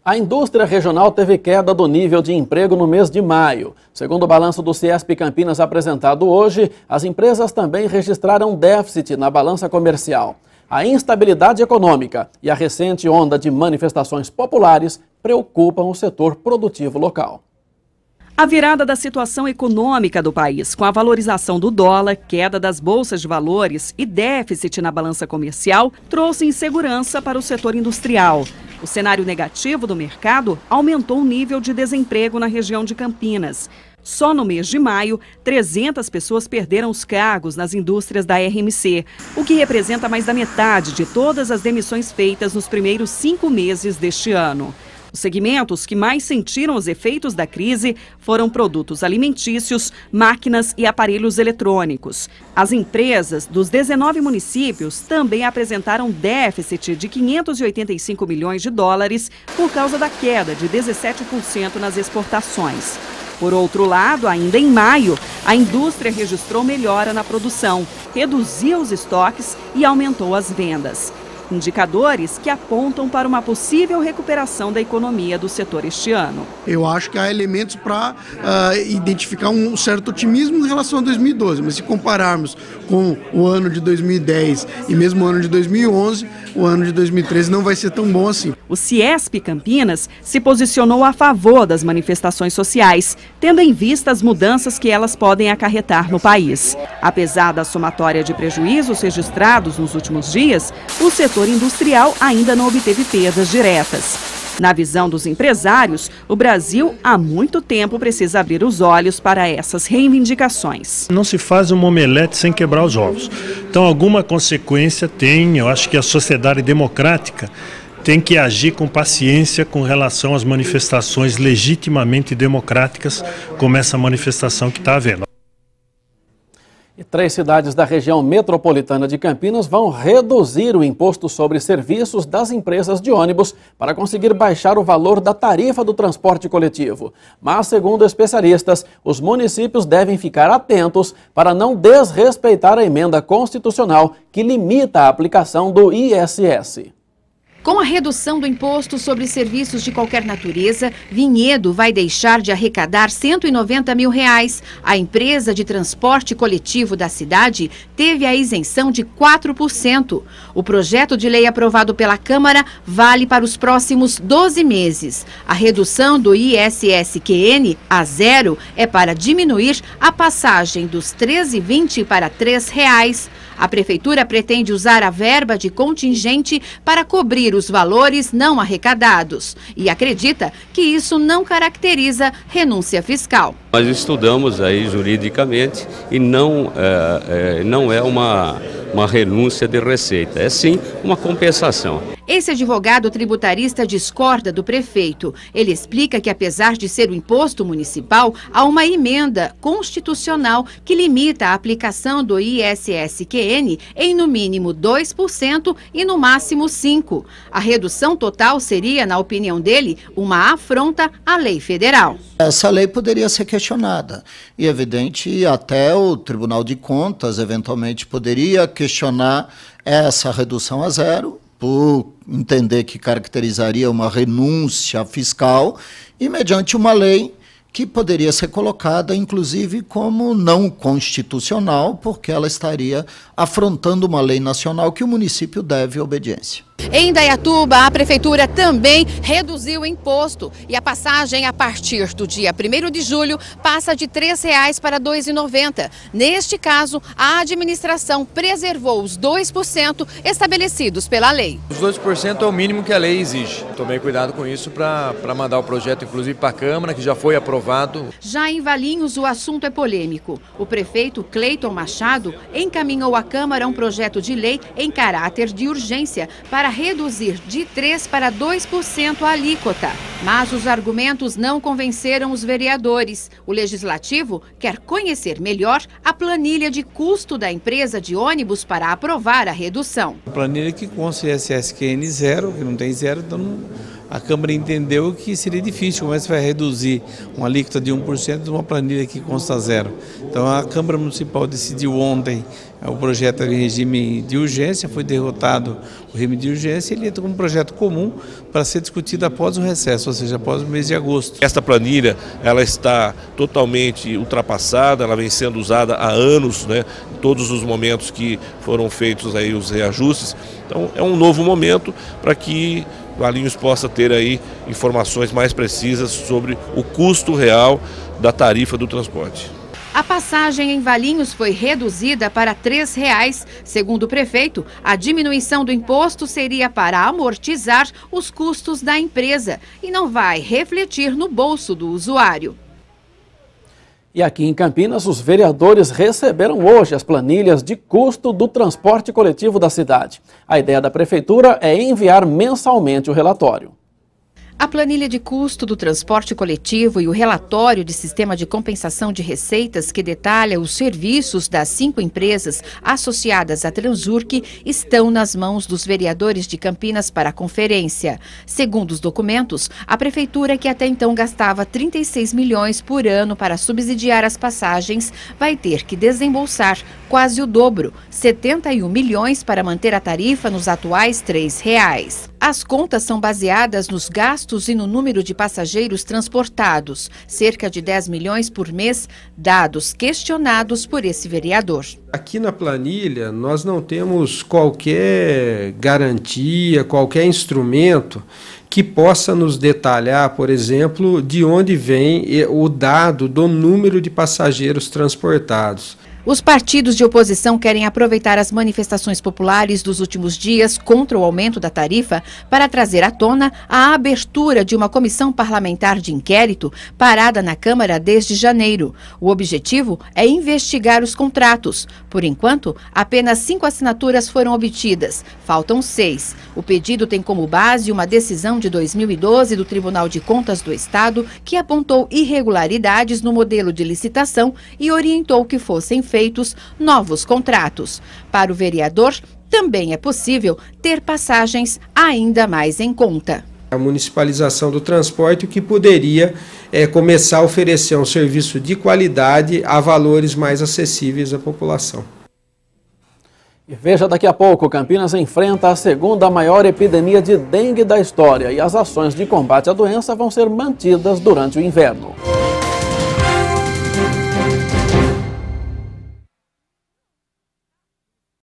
A indústria regional teve queda do nível de emprego no mês de maio. Segundo o balanço do Ciesp Campinas apresentado hoje, as empresas também registraram déficit na balança comercial. A instabilidade econômica e a recente onda de manifestações populares preocupam o setor produtivo local. A virada da situação econômica do país, com a valorização do dólar, queda das bolsas de valores e déficit na balança comercial, trouxe insegurança para o setor industrial. O cenário negativo do mercado aumentou o nível de desemprego na região de Campinas. Só no mês de maio, 300 pessoas perderam os cargos nas indústrias da RMC, o que representa mais da metade de todas as demissões feitas nos primeiros 5 meses deste ano. Os segmentos que mais sentiram os efeitos da crise foram produtos alimentícios, máquinas e aparelhos eletrônicos. As empresas dos 19 municípios também apresentaram déficit de 585 milhões de dólares por causa da queda de 17% nas exportações. Por outro lado, ainda em maio, a indústria registrou melhora na produção, reduziu os estoques e aumentou as vendas. Indicadores que apontam para uma possível recuperação da economia do setor este ano. Eu acho que há elementos para identificar um certo otimismo em relação a 2012, mas se compararmos com o ano de 2010 e mesmo o ano de 2011, o ano de 2013 não vai ser tão bom assim. O Ciesp Campinas se posicionou a favor das manifestações sociais, tendo em vista as mudanças que elas podem acarretar no país. Apesar da somatória de prejuízos registrados nos últimos dias, o setor industrial ainda não obteve perdas diretas. Na visão dos empresários, o Brasil há muito tempo precisa abrir os olhos para essas reivindicações. Não se faz uma omelete sem quebrar os ovos. Então, alguma consequência tem. Eu acho que a sociedade democrática tem que agir com paciência com relação às manifestações legitimamente democráticas, como essa manifestação que está havendo. E 3 cidades da região metropolitana de Campinas vão reduzir o imposto sobre serviços das empresas de ônibus para conseguir baixar o valor da tarifa do transporte coletivo. Mas, segundo especialistas, os municípios devem ficar atentos para não desrespeitar a emenda constitucional que limita a aplicação do ISS. Com a redução do imposto sobre serviços de qualquer natureza, Vinhedo vai deixar de arrecadar R$190 mil. A empresa de transporte coletivo da cidade teve a isenção de 4%. O projeto de lei aprovado pela Câmara vale para os próximos 12 meses. A redução do ISS-QN a 0 é para diminuir a passagem dos R$ 13,20 para R$ 3,00. A Prefeitura pretende usar a verba de contingente para cobrir os valores não arrecadados e acredita que isso não caracteriza renúncia fiscal. Nós estudamos aí juridicamente e não é uma renúncia de receita, é sim uma compensação. Esse advogado tributarista discorda do prefeito. Ele explica que, apesar de ser um imposto municipal, há uma emenda constitucional que limita a aplicação do ISS-QN em no mínimo 2% e no máximo 5%. A redução total seria, na opinião dele, uma afronta à lei federal. Essa lei poderia ser questionada e, evidente, até o Tribunal de Contas eventualmente poderia questionar essa redução a 0%, por entender que caracterizaria uma renúncia fiscal e mediante uma lei que poderia ser colocada, inclusive, como não constitucional, porque ela estaria afrontando uma lei nacional que o município deve obediência. Em Indaiatuba, a Prefeitura também reduziu o imposto e a passagem a partir do dia 1º de julho passa de R$ 3,00 para R$ 2,90. Neste caso, a administração preservou os 2% estabelecidos pela lei. Os 2% é o mínimo que a lei exige. Tomei cuidado com isso para mandar o projeto, inclusive, para a Câmara, que já foi aprovado. Já em Valinhos, o assunto é polêmico. O prefeito Cleiton Machado encaminhou à Câmara um projeto de lei em caráter de urgência para reduzir de 3% para 2% a alíquota. Mas os argumentos não convenceram os vereadores. O Legislativo quer conhecer melhor a planilha de custo da empresa de ônibus para aprovar a redução. A planilha que consta ISS-QN 0, que não tem 0, então a Câmara entendeu que seria difícil, como é que você vai reduzir uma alíquota de 1% de uma planilha que consta zero. Então a Câmara Municipal decidiu ontem o projeto em regime de urgência, foi derrotado o regime de urgência e ele entra como um projeto comum para ser discutido após o recesso, ou seja, após o mês de agosto. Esta planilha ela está totalmente ultrapassada, ela vem sendo usada há anos, né, em todos os momentos que foram feitos aí os reajustes. Então é um novo momento para que Valinhos possa ter aí informações mais precisas sobre o custo real da tarifa do transporte. A passagem em Valinhos foi reduzida para R$ 3,00. Segundo o prefeito, a diminuição do imposto seria para amortizar os custos da empresa e não vai refletir no bolso do usuário. E aqui em Campinas, os vereadores receberam hoje as planilhas de custo do transporte coletivo da cidade. A ideia da prefeitura é enviar mensalmente o relatório. A planilha de custo do transporte coletivo e o relatório de sistema de compensação de receitas que detalha os serviços das 5 empresas associadas à Transurc estão nas mãos dos vereadores de Campinas para a conferência. Segundo os documentos, a prefeitura, que até então gastava 36 milhões por ano para subsidiar as passagens, vai ter que desembolsar quase o dobro, 71 milhões para manter a tarifa nos atuais R$ 3,00. As contas são baseadas nos gastos e no número de passageiros transportados, cerca de 10 milhões por mês, dados questionados por esse vereador. Aqui na planilha nós não temos qualquer garantia, qualquer instrumento que possa nos detalhar, por exemplo, de onde vem o dado do número de passageiros transportados. Os partidos de oposição querem aproveitar as manifestações populares dos últimos dias contra o aumento da tarifa para trazer à tona a abertura de uma comissão parlamentar de inquérito parada na Câmara desde janeiro. O objetivo é investigar os contratos. Por enquanto, apenas 5 assinaturas foram obtidas. Faltam 6. O pedido tem como base uma decisão de 2012 do Tribunal de Contas do Estado que apontou irregularidades no modelo de licitação e orientou que fossem feitos novos contratos. Para o vereador, também é possível ter passagens ainda mais em conta. A municipalização do transporte, o que poderia começar a oferecer um serviço de qualidade a valores mais acessíveis à população. E veja daqui a pouco, Campinas enfrenta a 2ª maior epidemia de dengue da história e as ações de combate à doença vão ser mantidas durante o inverno.